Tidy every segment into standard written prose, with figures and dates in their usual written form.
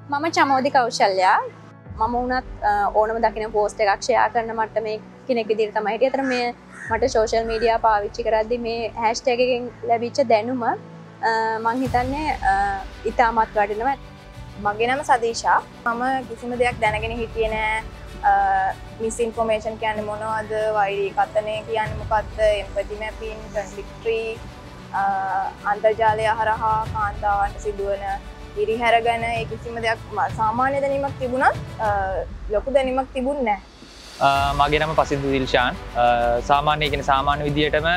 මම චමෝදි කෞශල්‍යා. මම වුණත් ඕනම දකින පෝස්ට් එකක් ෂෙයා කරන මට්ටමේ කෙනෙක් විදිහට තමයි හිටියේ. අතන මේ මට සෝෂල් මීඩියා පාවිච්චි කරද්දී මේ හැෂ්ටැග් එකෙන් ලැබිච්ච දැනුම මම හිතන්නේ ඉතාමත් වටිනවා. මගේ නම සදීෂා. මම කිසිම දෙයක් දැනගෙන හිටියේ නෑ. මිස් ඉන්ෆර්මේෂන් කියන්නේ මොනවද? වෛරී කතනය කියන්නේ මොකක්ද? එම්පැති මැපින්, කන්ෆ්ලික්ට් ට්‍රී, අන්තර්ජාලය හරහා කාන්තාවන්ට සිදුවන ඉරිහැර ගැන කිසිම දෙයක් සාමාන්‍ය දැනීමක් තිබුණත් ලොකු දැනීමක් තිබුණේ නැහැ. මගේ නම පසින්දු දිල්ෂාන්. සාමාන්‍ය කියන්නේ සාමාන්‍ය විදියටම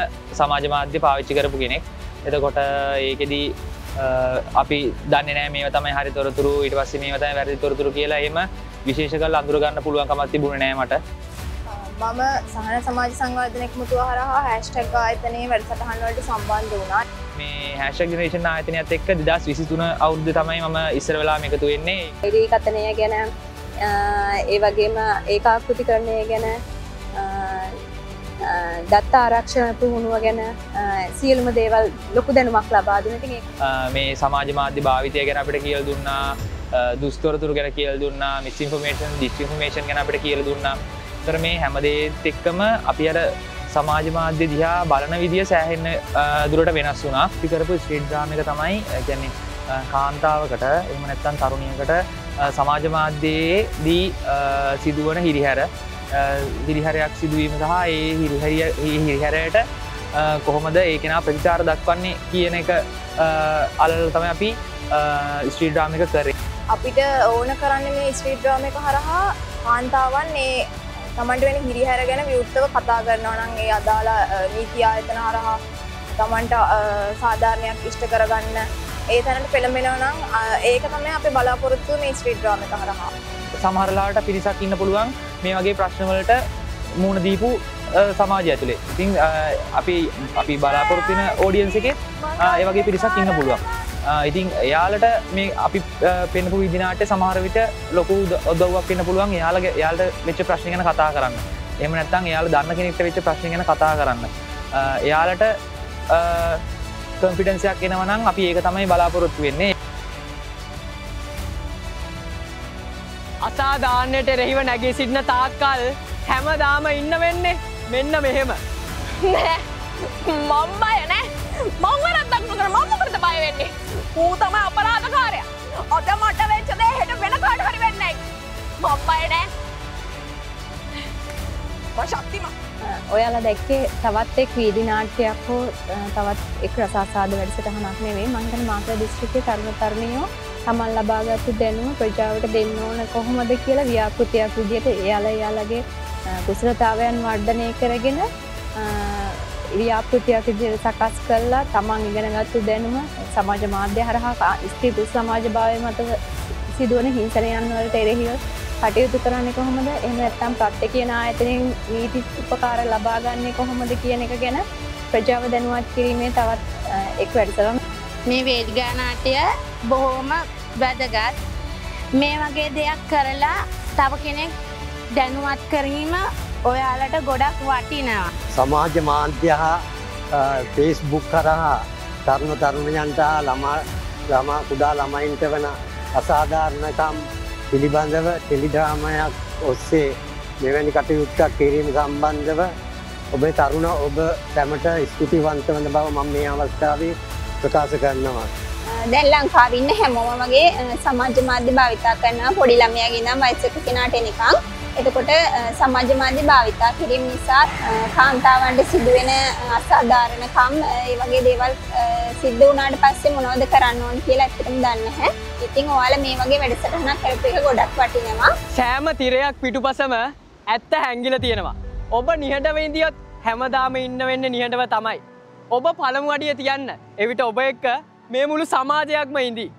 සමාජ මාධ්‍ය පාවිච්චි කරපු කෙනෙක්. එතකොට ඒකෙදි අපි දන්නේ නැහැ මේව තමයි හරි තොරතුරු ඊට පස්සේ මේව තමයි වැරදි තොරතුරු කියලා එහෙම විශේෂ කරලා අඳුර ගන්න පුළුවන් කමක් තිබුණේ නැහැ මට. මම සහන සමාජ සංවර්ධන එකමුතුව හරහා හැෂ්ටැග් ආයතනයේ වැඩසටහන් වලට සම්බන්ධ වුණා. මේ හැෂ්ටැග් ජෙනරේෂන් ආයතනයත් එක්ක 2023 අවුරුද්දේ තමයි මම ඉස්සර වෙලාම එකතු වෙන්නේ. වෛරී කතනය ගැන ඒ වගේම ඒකාකෘතිකරණය ගැන දත්ත ආරක්ෂණ පුහුණුව ගැන සියලුම දේවල් ලොකු දැනුමක් ලබා දුන්නා. ඉතින් මේ සමාජ මාධ්‍ය භාවිතය ගැන අපිට කියලා දුන්නා, දුස්තොරතුරු ගැන කියලා දුන්නා, මිස් ඉන්ෆර්මේෂන්, ඩිස්ඉන්ෆර්මේෂන් ගැන අපිට කියලා දුන්නා. ඒතර මේ හැම දෙයත් එක්කම අපි අර සමාජ මාධ්‍ය දිහා බලන විදිය සෑහෙන දුරට වෙනස් වුණා. අපි කරපු ස්ට්‍රීට් ඩ්‍රාමා එක තමයි කියන්නේ කාන්තාවකට එහෙම නැත්නම් තරුණියකට සමාජ මාධ්‍යයේදී සිදුවන හිරිහැරයක් සිදුවීම සහ ඒ හිරිහැරයට කොහොමද ඒ කෙනා ප්‍රතිචාර දක්වන්නේ කියන එක අල්ලලා තමයි අපි ස්ට්‍රීට් ඩ්‍රාමා එක කරේ. අපිට ඕන කරන්නේ මේ ස්ට්‍රීට් ඩ්‍රාමා එක හරහා කාන්තාවන් මේ තමන්ට වෙන හිරිහැර ගැන විවෘතව කතා කරනවා නම් ඒ අදාළ නීති ආයතන හරහා තමන්ට සාධාරණයක් ඉෂ්ට කරගන්න ඒ තැනට පෙළඹෙනවා නම් ඒක තමයි අපේ බලාපොරොත්තුව මේ ස්ට්‍රීට් ඩ්‍රාමා එක හරහා. සමහර ලාට පිරිසක් ඉන්න පුළුවන් මේ වගේ ප්‍රශ්න වලට මුහුණ දීපු සමාජය ඇතුලේ. ඉතින් අපි බලාපොරොත්තු වෙන ඔඩියන්ස් එකේ ඒ වගේ පිරිසක් ඉන්න පුළුවන්. ඉතින් එයාලට මේ අපි පෙන්වපු විදිහට සමහර විට ලොකු උදව්වක් වෙන්න පුළුවන් එයාලට වෙච්ච ප්‍රශ්න ගැන කතා කරන්න. එහෙම නැත්නම් එයාලා දන්න කෙනෙක්ට වෙච්ච ප්‍රශ්න ගැන කතා කරන්න. එයාලට කොන්ෆිඩන්ස් එකක් එනවා නම් අපි ඒක තමයි බලාපොරොත්තු වෙන්නේ. අසාධාරණයට එරෙහිව නැගී සිටින තාක්කල් හැමදාම ඉන්න වෙන්නේ මෙන්න මෙහෙම. නෑ මම බය නෑ. මම වැරද්දක් නොකර මම මොකටද බය වෙන්නේ? ඌ තමයි අපරාධකාරයා. අද මට වෙච්ච දේ හෙට වෙන කාට හරි වෙන්නේ නෑ. මම බය නෑ. මම ශක්තිමත්. ඔයාලා දැක්කේ තවත් එක් වීදි නාට්‍යයක් හෝ තවත් එක් රසාස්වාද වැඩසටහනක් නෙවෙයි. මම හිතන්නේ මාතර දිස්ත්‍රික්කයේ තරුණ තරුණියෝ තමන් ලබාගත්තු දැනුම ප්‍රජාවට දෙන්න ඕන කොහොමද කියලා ව්‍යාපෘතියක් විදිහට එයාලගේ කුසලතාවයන් වර්ධනය කරගෙන ව්‍යාපෘතියක් විදිහට සකස් කරලා තමන් ඉගෙනගත්තු දැනුම සමාජ මාධ්‍ය හරහා ස්ත්‍රී පුරුෂ සමාජ භාවය මත සිදුවන හිංසනයන් වලට එරෙහිව කටයුතු කරන්නේ කොහොමද? එහෙම නැත්නම් ප්‍රත්‍ය කියන ආයතනයෙන් නීති උපකාර ලබා ගන්නේ කොහොමද කියන එක ගැන ප්‍රජාව දැනුවත් කිරීමේ තවත් එක් වැඩසටහනක්. මේ වේදිකා නාට්‍ය බොහොම වැදගත්. මේ වගේ දෙයක් කරලා තව කෙනෙක් දැනුවත් කිරීම ඔයාලට ගොඩක් වටිනවා. සමාජ මාධ්‍ය හා ෆේස්බුක් කරහා තරුණ තරුණියන්ට ළමා කුඩා ළමයින්ට වන අසාධාරණකම් පිළිබඳව ටෙලිඩ්‍රාමයක් ඔස්සේ මෙවැනි කටයුත්තක් කිරීම සම්බන්ධව ඔබේ තරුණ ඔබ සැමට ස්තුතිවන්ත වන බව මම මේ අවස්ථාවේ ප්‍රකාශ කරනවා. දැන් ලංකාවේ ඉන්න හැමෝම වගේ සමාජ මාධ්‍ය භාවිතා කරනවා පොඩි ළමයාගේ ඉඳන් වයසක කෙනාට එනකම්. එතකොට සමාජ මාධ්‍ය භාවිතා කිරීම නිසා කාන්තාවන්ට සිදුවෙන අසාධාරණකම් ඒ වගේ දේවල් සිද්ධ වුණාට පස්සේ මොනවද කරන්න ඕන කියලා ඇත්තටම දන්නේ නැහැ. ඉතින් ඔයාලා මේ වගේ වැඩසටහනක් කරපු එක ගොඩක් වටිනවා. සෑම තිරයක් පිටුපසම ඇත්ත හැංගිලා තියෙනවා. ඔබ නිහඬව ඉඳියොත් හැමදාම ඉන්න වෙන්නේ නිහඬව තමයි. ඔබ පළමු අඩිය තියන්න. එවිට ඔබ එක්ක මේ මුළු සමාජයක්ම ඉඳී.